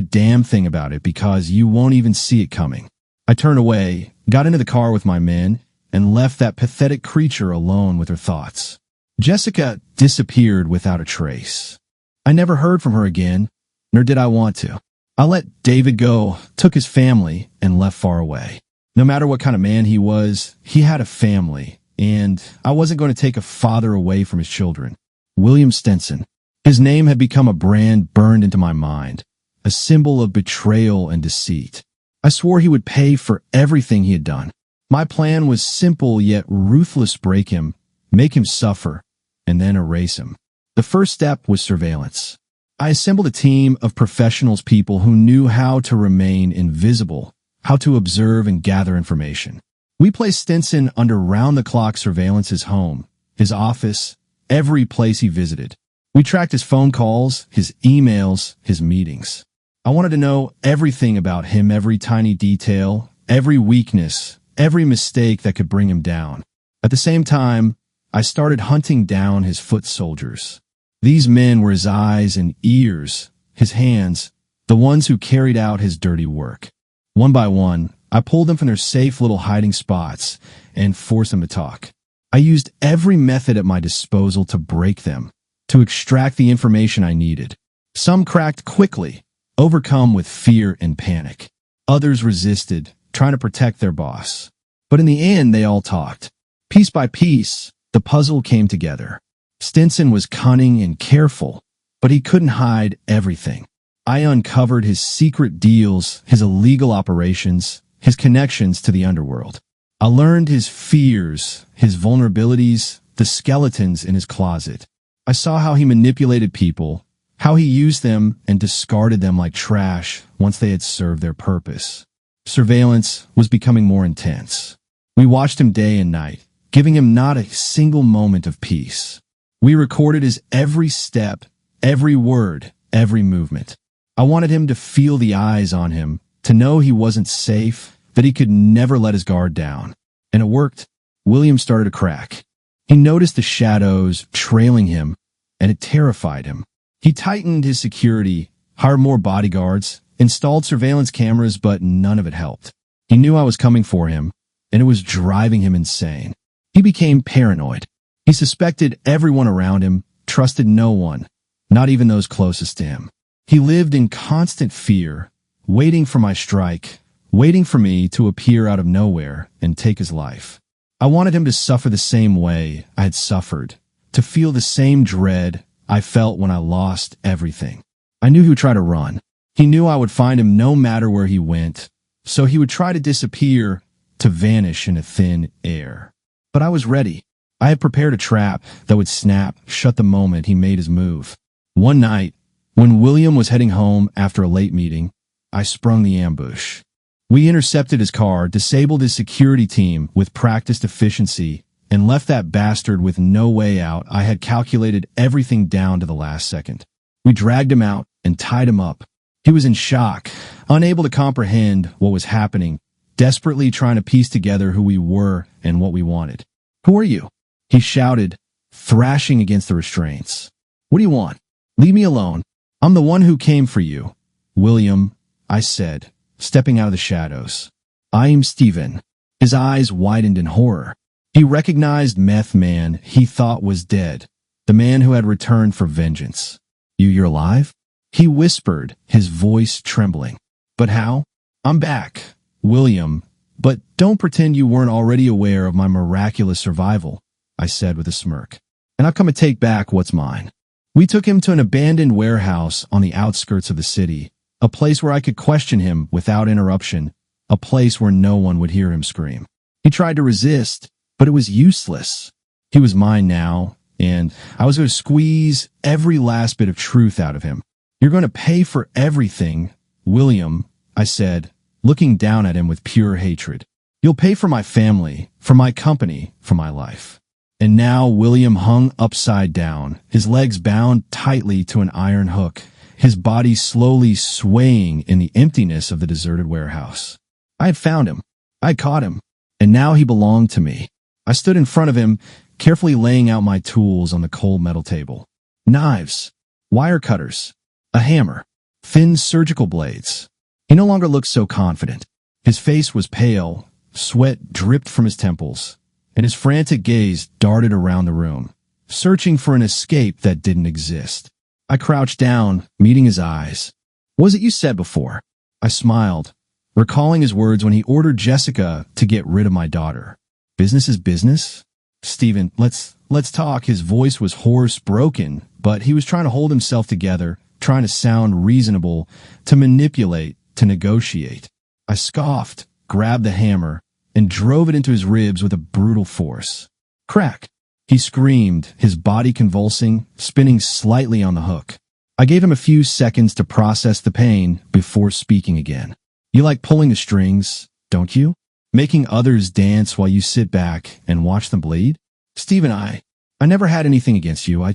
damn thing about it because you won't even see it coming. I turned away, got into the car with my men, and left that pathetic creature alone with her thoughts. Jessica disappeared without a trace. I never heard from her again, nor did I want to. I let David go, took his family, and left far away. No matter what kind of man he was, he had a family, and I wasn't going to take a father away from his children. William Stinson. His name had become a brand burned into my mind, a symbol of betrayal and deceit. I swore he would pay for everything he had done. My plan was simple yet ruthless: break him, make him suffer, and then erase him. The first step was surveillance. I assembled a team of professionals, people who knew how to remain invisible, how to observe and gather information. We placed Stinson under round-the-clock surveillance: his home, his office, every place he visited. We tracked his phone calls, his emails, his meetings. I wanted to know everything about him, every tiny detail, every weakness, every mistake that could bring him down. At the same time, I started hunting down his foot soldiers. These men were his eyes and ears, his hands, the ones who carried out his dirty work. One by one, I pulled them from their safe little hiding spots and forced them to talk. I used every method at my disposal to break them, to extract the information I needed. Some cracked quickly, overcome with fear and panic. Others resisted, trying to protect their boss. But in the end, they all talked. Piece by piece, the puzzle came together. Stinson was cunning and careful, but he couldn't hide everything. I uncovered his secret deals, his illegal operations, his connections to the underworld. I learned his fears, his vulnerabilities, the skeletons in his closet. I saw how he manipulated people, how he used them and discarded them like trash once they had served their purpose. Surveillance was becoming more intense. We watched him day and night, giving him not a single moment of peace. We recorded his every step, every word, every movement. I wanted him to feel the eyes on him, to know he wasn't safe, that he could never let his guard down. And it worked. William started to crack. He noticed the shadows trailing him, and it terrified him. He tightened his security, hired more bodyguards, installed surveillance cameras, but none of it helped. He knew I was coming for him, and it was driving him insane. He became paranoid. He suspected everyone around him, trusted no one, not even those closest to him. He lived in constant fear, waiting for my strike, waiting for me to appear out of nowhere and take his life. I wanted him to suffer the same way I had suffered, to feel the same dread I felt when I lost everything. I knew he would try to run. He knew I would find him no matter where he went, so he would try to disappear, to vanish into thin air. But I was ready. I had prepared a trap that would snap shut the moment he made his move. One night, when William was heading home after a late meeting, I sprung the ambush. We intercepted his car, disabled his security team with practiced efficiency, and left that bastard with no way out. I had calculated everything down to the last second. We dragged him out and tied him up. He was in shock, unable to comprehend what was happening, desperately trying to piece together who we were and what we wanted. "Who are you?" he shouted, thrashing against the restraints. "What do you want? Leave me alone. I'm the one who came for you." "William," I said, stepping out of the shadows. "I am Stephen." His eyes widened in horror. He recognized Meth Man he thought was dead, the man who had returned for vengeance. You're alive?" he whispered, his voice trembling. "But how?" "I'm back, William, but don't pretend you weren't already aware of my miraculous survival," I said with a smirk. "And I've come to take back what's mine." We took him to an abandoned warehouse on the outskirts of the city, a place where I could question him without interruption, a place where no one would hear him scream. He tried to resist, but it was useless. He was mine now, and I was going to squeeze every last bit of truth out of him. "You're going to pay for everything, William," I said, looking down at him with pure hatred. "You'll pay for my family, for my company, for my life." And now William hung upside down, his legs bound tightly to an iron hook, his body slowly swaying in the emptiness of the deserted warehouse. I had found him. I had caught him. And now he belonged to me. I stood in front of him, carefully laying out my tools on the cold metal table. Knives, wire cutters, a hammer, thin surgical blades. He no longer looked so confident. His face was pale, sweat dripped from his temples, and his frantic gaze darted around the room, searching for an escape that didn't exist. I crouched down, meeting his eyes. "What was it you said before?" I smiled, recalling his words when he ordered Jessica to get rid of my daughter. "Business is business? Stephen, let's Let's talk. His voice was hoarse, broken, but he was trying to hold himself together, trying to sound reasonable, to manipulate, to negotiate. I scoffed, grabbed the hammer, and drove it into his ribs with a brutal force. Crack! He screamed, his body convulsing, spinning slightly on the hook. I gave him a few seconds to process the pain before speaking again. You like pulling the strings, don't you? Making others dance while you sit back and watch them bleed? Steve and I never had anything against you. I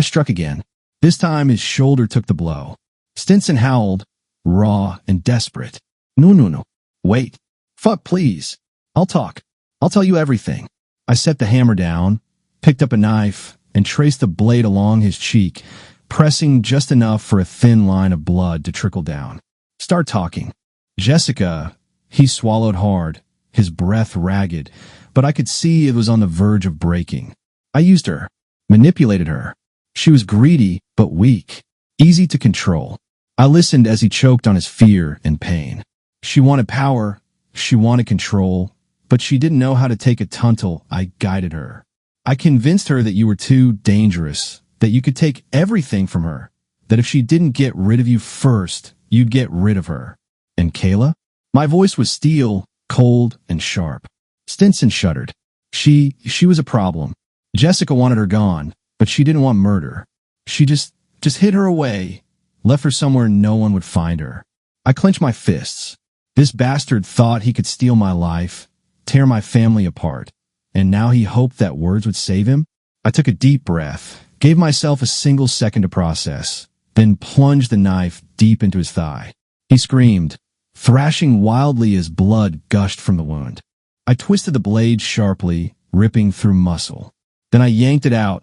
struck again. This time his shoulder took the blow. Stinson howled, raw and desperate. No. Wait. Fuck, please. I'll talk. I'll tell you everything. I set the hammer down, picked up a knife, and traced the blade along his cheek, pressing just enough for a thin line of blood to trickle down. Start talking. Jessica, he swallowed hard, his breath ragged, but I could see it was on the verge of breaking. I used her, manipulated her. She was greedy, but weak, easy to control. I listened as he choked on his fear and pain. She wanted power, she wanted control, but she didn't know how to take a tuntal. I guided her. I convinced her that you were too dangerous, that you could take everything from her, that if she didn't get rid of you first, you'd get rid of her. And Kayla? My voice was steel, cold, and sharp. Stinson shuddered. She was a problem. Jessica wanted her gone, but she didn't want murder. She just hid her away, left her somewhere no one would find her. I clenched my fists. This bastard thought he could steal my life, tear my family apart, and now he hoped that words would save him? I took a deep breath, gave myself a single second to process, then plunged the knife deep into his thigh. He screamed, thrashing wildly as blood gushed from the wound. I twisted the blade sharply, ripping through muscle. Then I yanked it out,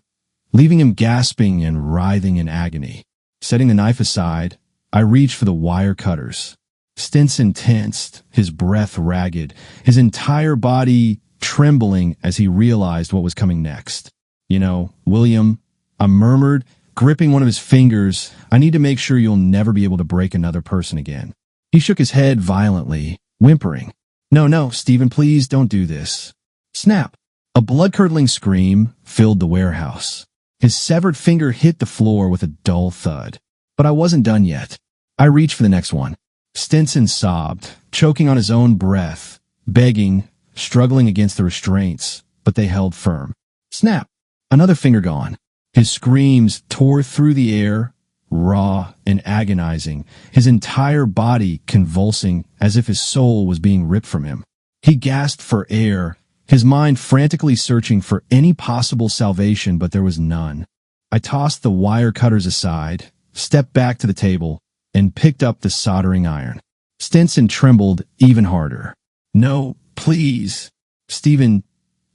leaving him gasping and writhing in agony. Setting the knife aside, I reached for the wire cutters. Stinson tensed, his breath ragged, his entire body trembling as he realized what was coming next. You know, William, I murmured, gripping one of his fingers, I need to make sure you'll never be able to break another person again. He shook his head violently, whimpering. No, Stephen, please don't do this. Snap! A blood-curdling scream filled the warehouse. His severed finger hit the floor with a dull thud. But I wasn't done yet. I reached for the next one. Stinson sobbed, choking on his own breath, begging, struggling against the restraints, but they held firm. Snap! Another finger gone. His screams tore through the air, raw and agonizing, his entire body convulsing as if his soul was being ripped from him. He gasped for air, his mind frantically searching for any possible salvation, but there was none. I tossed the wire cutters aside, stepped back to the table, and picked up the soldering iron. Stinson trembled even harder. No, please. Stephen,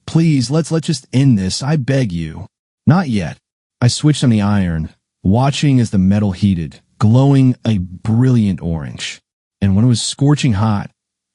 please, let's just end this, I beg you. Not yet. I switched on the iron, watching as the metal heated, glowing a brilliant orange. And when it was scorching hot,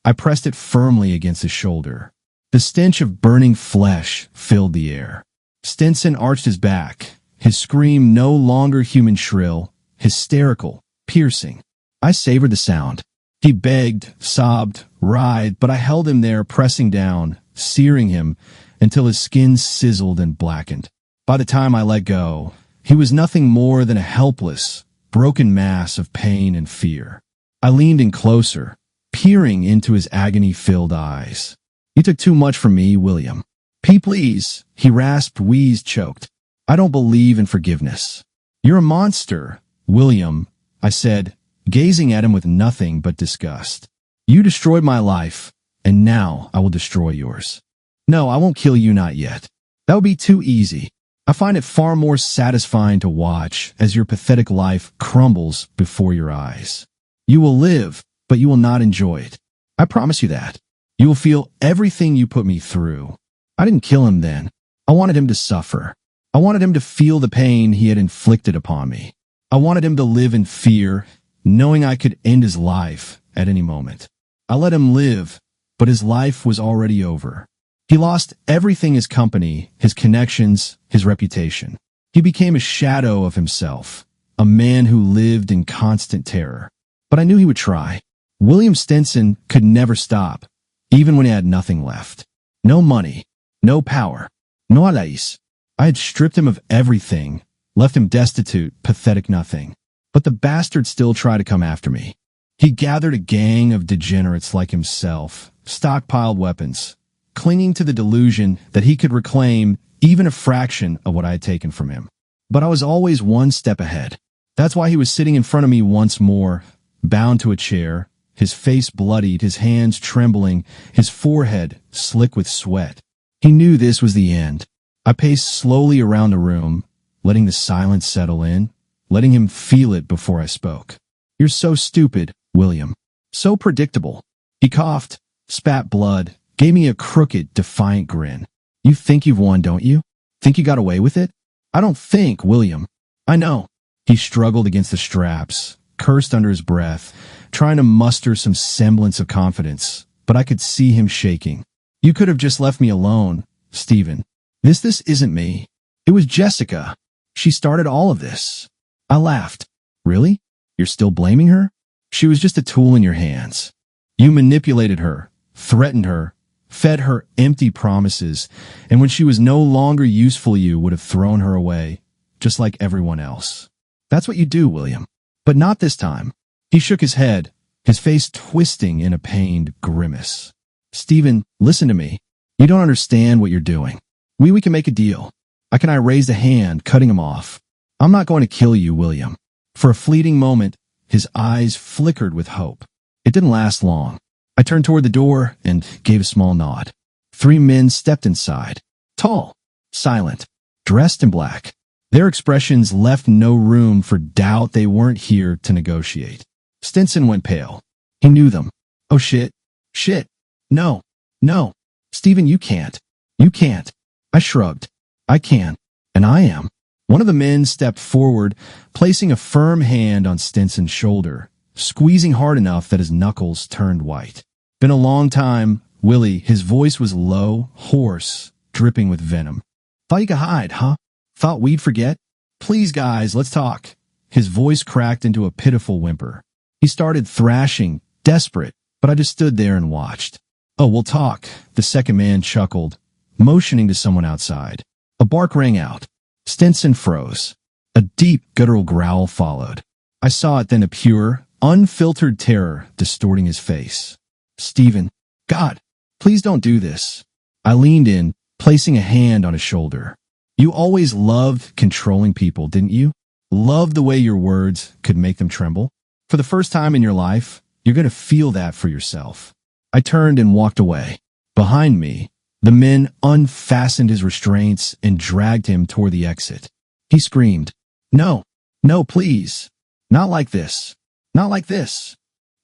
I pressed it firmly against his shoulder. The stench of burning flesh filled the air. Stinson arched his back, his scream no longer human shrill, hysterical, piercing. I savored the sound. He begged, sobbed, writhed, but I held him there, pressing down, searing him, until his skin sizzled and blackened. By the time I let go, he was nothing more than a helpless, broken mass of pain and fear. I leaned in closer, peering into his agony-filled eyes. You took too much from me, William. Please, he rasped, wheezed, choked. I don't believe in forgiveness. You're a monster, William, I said, gazing at him with nothing but disgust. You destroyed my life, and now I will destroy yours. No, I won't kill you, not yet. That would be too easy. I find it far more satisfying to watch as your pathetic life crumbles before your eyes. You will live, but you will not enjoy it. I promise you that. You will feel everything you put me through. I didn't kill him then. I wanted him to suffer. I wanted him to feel the pain he had inflicted upon me. I wanted him to live in fear, knowing I could end his life at any moment. I let him live, but his life was already over. He lost everything: his company, his connections, his reputation. He became a shadow of himself, a man who lived in constant terror. But I knew he would try. William Stinson could never stop, even when he had nothing left. No money, no power, no allies. I had stripped him of everything, left him destitute, pathetic nothing. But the bastard still tried to come after me. He gathered a gang of degenerates like himself, stockpiled weapons, clinging to the delusion that he could reclaim even a fraction of what I had taken from him. But I was always one step ahead. That's why he was sitting in front of me once more, bound to a chair, his face bloodied, his hands trembling, his forehead slick with sweat. He knew this was the end. I paced slowly around the room, letting the silence settle in, letting him feel it before I spoke. "You're so stupid, William. So predictable." He coughed, spat blood, gave me a crooked, defiant grin. "You think you've won, don't you? Think you got away with it?" "I don't think, William. I know." He struggled against the straps, cursed under his breath, trying to muster some semblance of confidence, but I could see him shaking. "You could have just left me alone, Stephen. This isn't me. It was Jessica. She started all of this." I laughed. "Really? You're still blaming her? She was just a tool in your hands. You manipulated her, threatened her, fed her empty promises, and when she was no longer useful, you would have thrown her away, just like everyone else. That's what you do, William. But not this time." He shook his head, his face twisting in a pained grimace. "Stephen, listen to me. You don't understand what you're doing. We can make a deal." I raised a hand, cutting him off. "I'm not going to kill you, William." For a fleeting moment, his eyes flickered with hope. It didn't last long. I turned toward the door and gave a small nod. 3 men stepped inside, tall, silent, dressed in black. Their expressions left no room for doubt. They weren't here to negotiate. Stinson went pale. He knew them. "Oh shit. Shit. No. No. Stephen, you can't. You can't." I shrugged. "I can. And I am." One of the men stepped forward, placing a firm hand on Stinson's shoulder, squeezing hard enough that his knuckles turned white. "Been a long time, Willie." His voice was low, hoarse, dripping with venom. "Thought you could hide, huh? Thought we'd forget? Please, guys, let's talk." His voice cracked into a pitiful whimper. He started thrashing, desperate, but I just stood there and watched. "Oh, we'll talk," the second man chuckled, motioning to someone outside. A bark rang out. Stinson froze. A deep, guttural growl followed. I saw it then, a pure, unfiltered terror distorting his face. "Stephen, God, please don't do this." I leaned in, placing a hand on his shoulder. "You always loved controlling people, didn't you? Loved the way your words could make them tremble? For the first time in your life, you're going to feel that for yourself." I turned and walked away. Behind me, the men unfastened his restraints and dragged him toward the exit. He screamed, "No, no, please. Not like this. Not like this."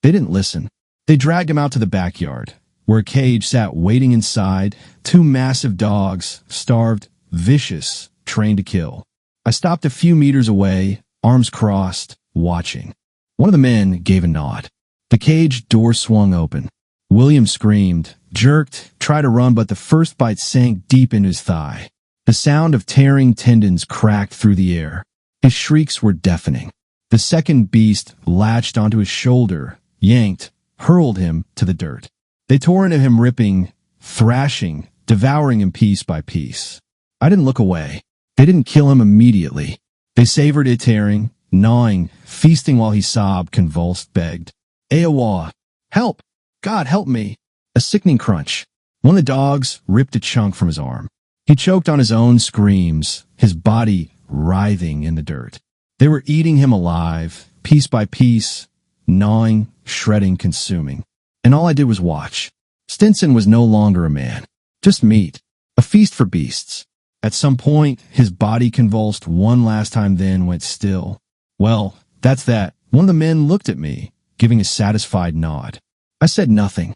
They didn't listen. They dragged him out to the backyard, where a cage sat waiting inside, 2 massive dogs, starved, vicious, trained to kill. I stopped a few meters away, arms crossed, watching. One of the men gave a nod. The cage door swung open. William screamed, jerked, tried to run, but the first bite sank deep into his thigh. The sound of tearing tendons cracked through the air. His shrieks were deafening. The second beast latched onto his shoulder, yanked, hurled him to the dirt. They tore into him, ripping, thrashing, devouring him piece by piece. I didn't look away. They didn't kill him immediately. They savored it, tearing, gnawing, feasting while he sobbed, convulsed, begged. "Aowa! Help! God, help me!" A sickening crunch. One of the dogs ripped a chunk from his arm. He choked on his own screams, his body writhing in the dirt. They were eating him alive, piece by piece, gnawing, shredding, consuming. And all I did was watch. Stinson was no longer a man, just meat, a feast for beasts. At some point, his body convulsed one last time, then went still. "Well, that's that." One of the men looked at me, giving a satisfied nod. I said nothing.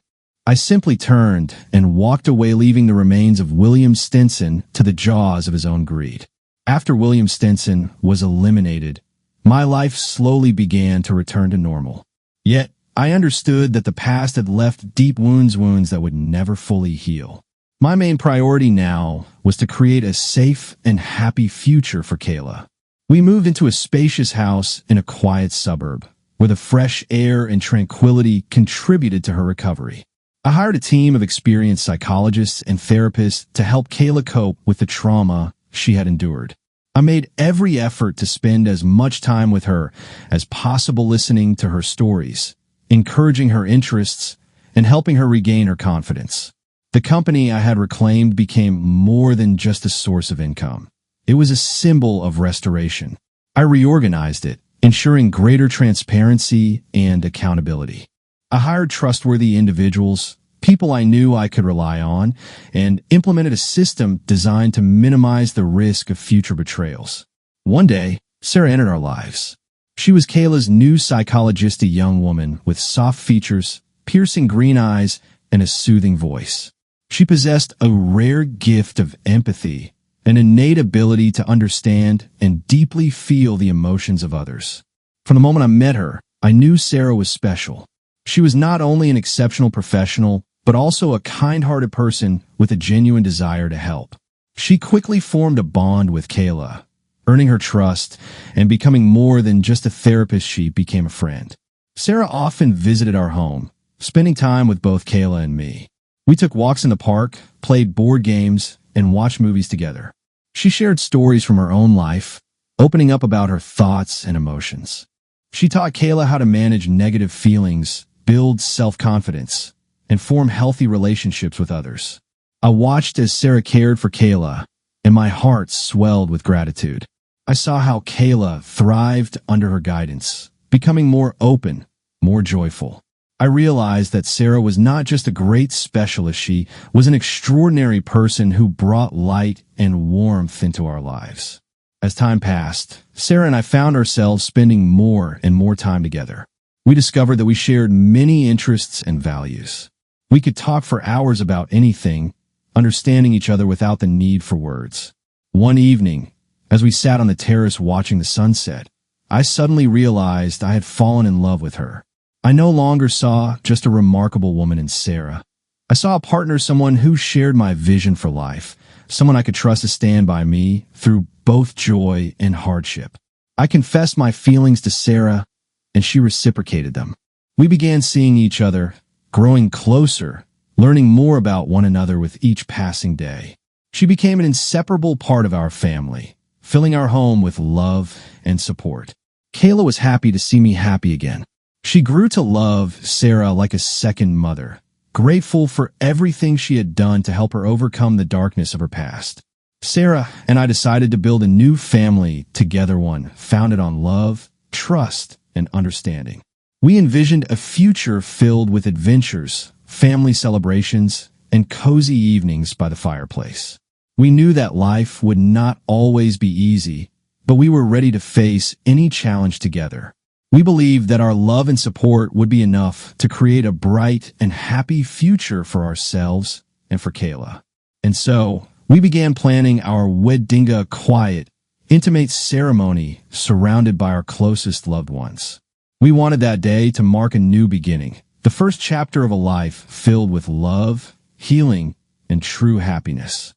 I simply turned and walked away, leaving the remains of William Stinson to the jaws of his own greed. After William Stinson was eliminated, my life slowly began to return to normal. Yet, I understood that the past had left deep wounds that would never fully heal. My main priority now was to create a safe and happy future for Kayla. We moved into a spacious house in a quiet suburb, where the fresh air and tranquility contributed to her recovery. I hired a team of experienced psychologists and therapists to help Kayla cope with the trauma she had endured. I made every effort to spend as much time with her as possible, listening to her stories, encouraging her interests, and helping her regain her confidence. The company I had reclaimed became more than just a source of income. It was a symbol of restoration. I reorganized it, ensuring greater transparency and accountability. I hired trustworthy individuals, people I knew I could rely on, and implemented a system designed to minimize the risk of future betrayals. One day, Sarah entered our lives. She was Kayla's new psychologist, a young woman with soft features, piercing green eyes, and a soothing voice. She possessed a rare gift of empathy, an innate ability to understand and deeply feel the emotions of others. From the moment I met her, I knew Sarah was special. She was not only an exceptional professional, but also a kind-hearted person with a genuine desire to help. She quickly formed a bond with Kayla, earning her trust and becoming more than just a therapist. She became a friend. Sarah often visited our home, spending time with both Kayla and me. We took walks in the park, played board games, and watched movies together. She shared stories from her own life, opening up about her thoughts and emotions. She taught Kayla how to manage negative feelings, build self-confidence, and form healthy relationships with others. I watched as Sarah cared for Kayla, and my heart swelled with gratitude. I saw how Kayla thrived under her guidance, becoming more open, more joyful. I realized that Sarah was not just a great specialist, she was an extraordinary person who brought light and warmth into our lives. As time passed, Sarah and I found ourselves spending more and more time together. We discovered that we shared many interests and values. We could talk for hours about anything, understanding each other without the need for words. One evening, as we sat on the terrace watching the sunset, I suddenly realized I had fallen in love with her. I no longer saw just a remarkable woman in Sarah. I saw a partner, someone who shared my vision for life, someone I could trust to stand by me through both joy and hardship. I confessed my feelings to Sarah, and she reciprocated them. We began seeing each other, growing closer, learning more about one another with each passing day. She became an inseparable part of our family, filling our home with love and support. Kayla was happy to see me happy again. She grew to love Sarah like a second mother, grateful for everything she had done to help her overcome the darkness of her past. Sarah and I decided to build a new family together, one founded on love, trust, and understanding. We envisioned a future filled with adventures, family celebrations, and cozy evenings by the fireplace. We knew that life would not always be easy, but we were ready to face any challenge together. We believed that our love and support would be enough to create a bright and happy future for ourselves and for Kayla. And so, we began planning our wedding, a quiet, intimate ceremony surrounded by our closest loved ones. We wanted that day to mark a new beginning, the first chapter of a life filled with love, healing, and true happiness.